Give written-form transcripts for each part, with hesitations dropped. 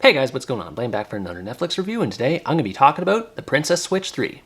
Hey guys, what's going on? Blaine back for another Netflix review, and today I'm going to be talking about The Princess Switch 3.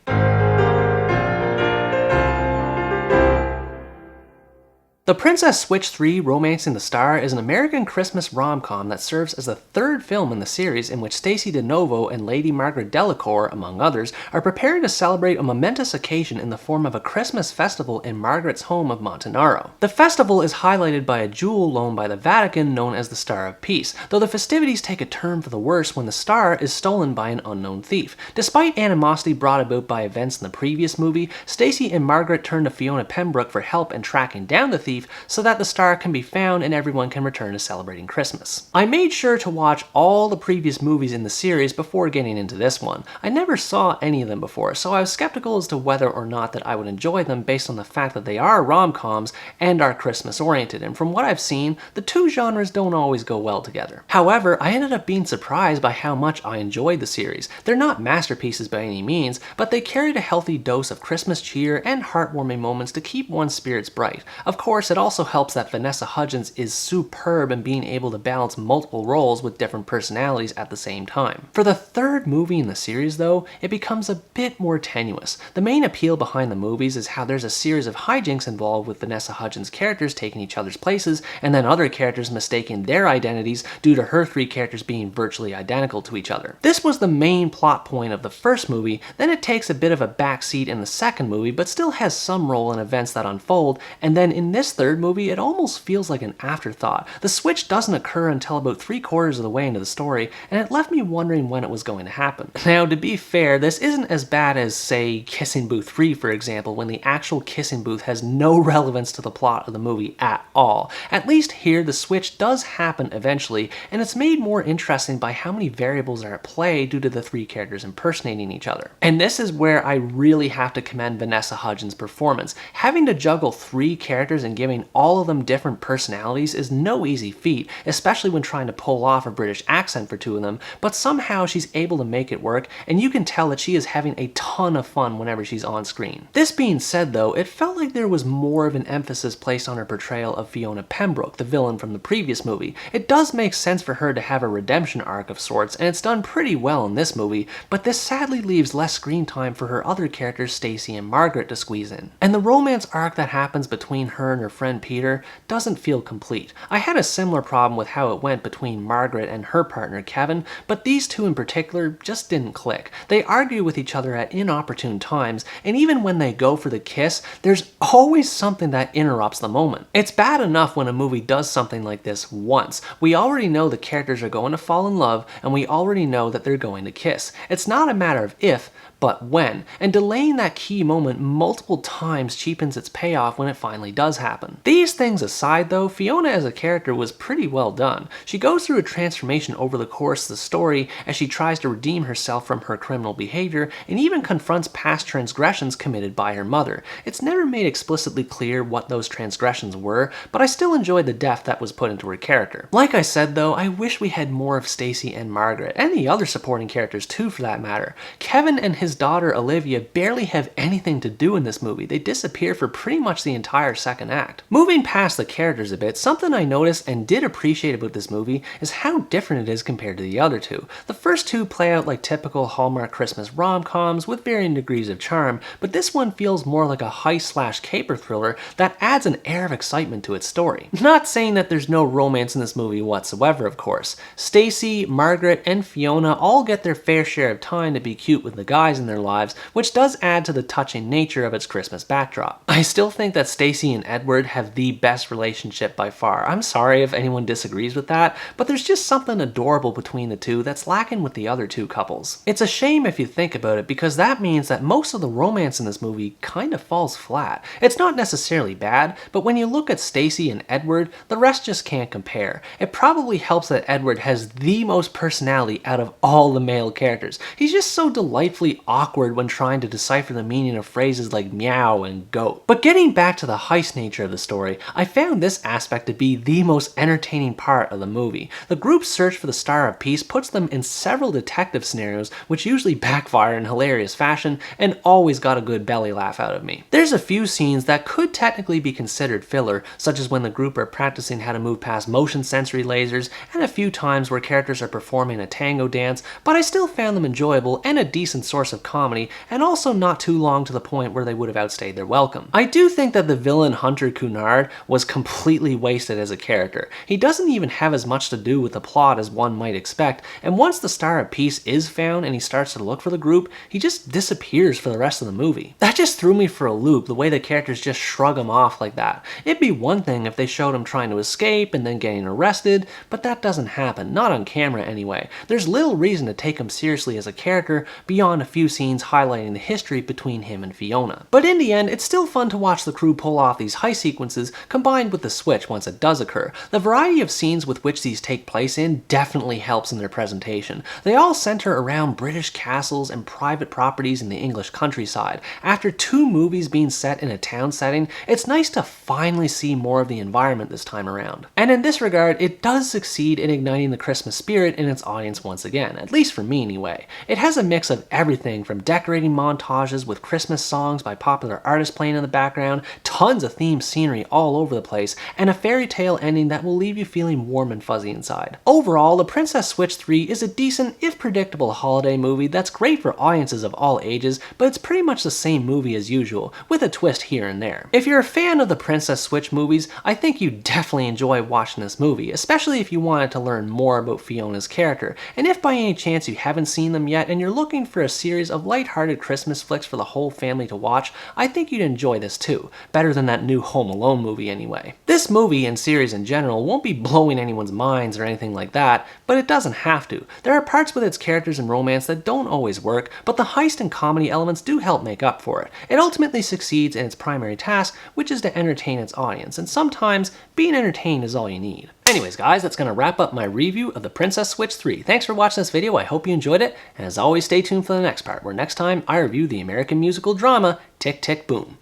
The Princess Switch 3 Romancing the Star is an American Christmas rom-com that serves as the third film in the series in which Stacey DeNovo and Lady Margaret Delacour, among others, are preparing to celebrate a momentous occasion in the form of a Christmas festival in Margaret's home of Montanaro. The festival is highlighted by a jewel loaned by the Vatican known as the Star of Peace, though the festivities take a turn for the worse when the star is stolen by an unknown thief. Despite animosity brought about by events in the previous movie, Stacey and Margaret turn to Fiona Pembroke for help in tracking down the thief so that the star can be found and everyone can return to celebrating Christmas. I made sure to watch all the previous movies in the series before getting into this one. I never saw any of them before, so I was skeptical as to whether or not that I would enjoy them based on the fact that they are rom-coms and are Christmas oriented, and from what I've seen, the two genres don't always go well together. However, I ended up being surprised by how much I enjoyed the series. They're not masterpieces by any means, but they carried a healthy dose of Christmas cheer and heartwarming moments to keep one's spirits bright. Of course, it also helps that Vanessa Hudgens is superb in being able to balance multiple roles with different personalities at the same time. For the third movie in the series though, it becomes a bit more tenuous. The main appeal behind the movies is how there's a series of hijinks involved with Vanessa Hudgens' characters taking each other's places, and then other characters mistaking their identities due to her three characters being virtually identical to each other. This was the main plot point of the first movie, then it takes a bit of a backseat in the second movie, but still has some role in events that unfold, and then in this third movie, it almost feels like an afterthought. The switch doesn't occur until about 3/4 of the way into the story, and it left me wondering when it was going to happen. Now, to be fair, this isn't as bad as, say, Kissing Booth 3, for example, when the actual kissing booth has no relevance to the plot of the movie at all. At least here, the switch does happen eventually, and it's made more interesting by how many variables are at play due to the three characters impersonating each other. And this is where I really have to commend Vanessa Hudgens' performance. Having to juggle three characters and giving all of them different personalities is no easy feat, especially when trying to pull off a British accent for two of them, but somehow she's able to make it work, and you can tell that she is having a ton of fun whenever she's on screen. This being said though, it felt like there was more of an emphasis placed on her portrayal of Fiona Pembroke, the villain from the previous movie. It does make sense for her to have a redemption arc of sorts, and it's done pretty well in this movie, but this sadly leaves less screen time for her other characters Stacey and Margaret to squeeze in. And the romance arc that happens between her and her friend Peter doesn't feel complete. I had a similar problem with how it went between Margaret and her partner Kevin, but these two in particular just didn't click. They argue with each other at inopportune times, and even when they go for the kiss, there's always something that interrupts the moment. It's bad enough when a movie does something like this once. We already know the characters are going to fall in love, and we already know that they're going to kiss. It's not a matter of if, but when, and delaying that key moment multiple times cheapens its payoff when it finally does happen. These things aside though, Fiona as a character was pretty well done. She goes through a transformation over the course of the story as she tries to redeem herself from her criminal behavior and even confronts past transgressions committed by her mother. It's never made explicitly clear what those transgressions were, but I still enjoyed the depth that was put into her character. Like I said though, I wish we had more of Stacey and Margaret, and the other supporting characters too for that matter. Kevin and his daughter Olivia barely have anything to do in this movie. They disappear for pretty much the entire second act. Moving past the characters a bit, something I noticed and did appreciate about this movie is how different it is compared to the other two. The first two play out like typical Hallmark Christmas rom-coms with varying degrees of charm, but this one feels more like a heist/caper thriller that adds an air of excitement to its story. Not saying that there's no romance in this movie whatsoever, of course. Stacey, Margaret, and Fiona all get their fair share of time to be cute with the guys in their lives, which does add to the touching nature of its Christmas backdrop. I still think that Stacey and Edward have the best relationship by far. I'm sorry if anyone disagrees with that, but there's just something adorable between the two that's lacking with the other two couples. It's a shame if you think about it, because that means that most of the romance in this movie kind of falls flat. It's not necessarily bad, but when you look at Stacey and Edward, the rest just can't compare. It probably helps that Edward has the most personality out of all the male characters. He's just so delightfully awkward when trying to decipher the meaning of phrases like meow and goat. But getting back to the heist nature of of the story, I found this aspect to be the most entertaining part of the movie. The group's search for the Star of Peace puts them in several detective scenarios, which usually backfire in hilarious fashion and always got a good belly laugh out of me. There's a few scenes that could technically be considered filler, such as when the group are practicing how to move past motion sensory lasers, and a few times where characters are performing a tango dance, but I still found them enjoyable and a decent source of comedy, and also not too long to the point where they would have outstayed their welcome. I do think that the villain Hunter Cunard was completely wasted as a character. He doesn't even have as much to do with the plot as one might expect, and once the Star of Peace is found and he starts to look for the group, he just disappears for the rest of the movie. That just threw me for a loop, the way the characters just shrug him off like that. It'd be one thing if they showed him trying to escape and then getting arrested, but that doesn't happen, not on camera anyway. There's little reason to take him seriously as a character beyond a few scenes highlighting the history between him and Fiona. But in the end, it's still fun to watch the crew pull off these heist sequences combined with the switch once it does occur. The variety of scenes with which these take place in definitely helps in their presentation. They all center around British castles and private properties in the English countryside. After 2 movies being set in a town setting, it's nice to finally see more of the environment this time around. And in this regard, it does succeed in igniting the Christmas spirit in its audience once again, at least for me anyway. It has a mix of everything from decorating montages with Christmas songs by popular artists playing in the background, tons of themed scenery all over the place, and a fairy tale ending that will leave you feeling warm and fuzzy inside. Overall, The Princess Switch 3 is a decent, if predictable, holiday movie that's great for audiences of all ages, but it's pretty much the same movie as usual, with a twist here and there. If you're a fan of the Princess Switch movies, I think you'd definitely enjoy watching this movie, especially if you wanted to learn more about Fiona's character. And if by any chance you haven't seen them yet and you're looking for a series of lighthearted Christmas flicks for the whole family to watch, I think you'd enjoy this too. Better than that new Home Alone movie anyway. This movie and series in general won't be blowing anyone's minds or anything like that, but it doesn't have to. There are parts with its characters and romance that don't always work, but the heist and comedy elements do help make up for it. It ultimately succeeds in its primary task, which is to entertain its audience, and sometimes being entertained is all you need. Anyways guys, that's going to wrap up my review of The Princess Switch 3. Thanks for watching this video, I hope you enjoyed it, and as always stay tuned for the next part, where next time I review the American musical drama Tick Tick Boom.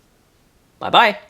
Bye bye!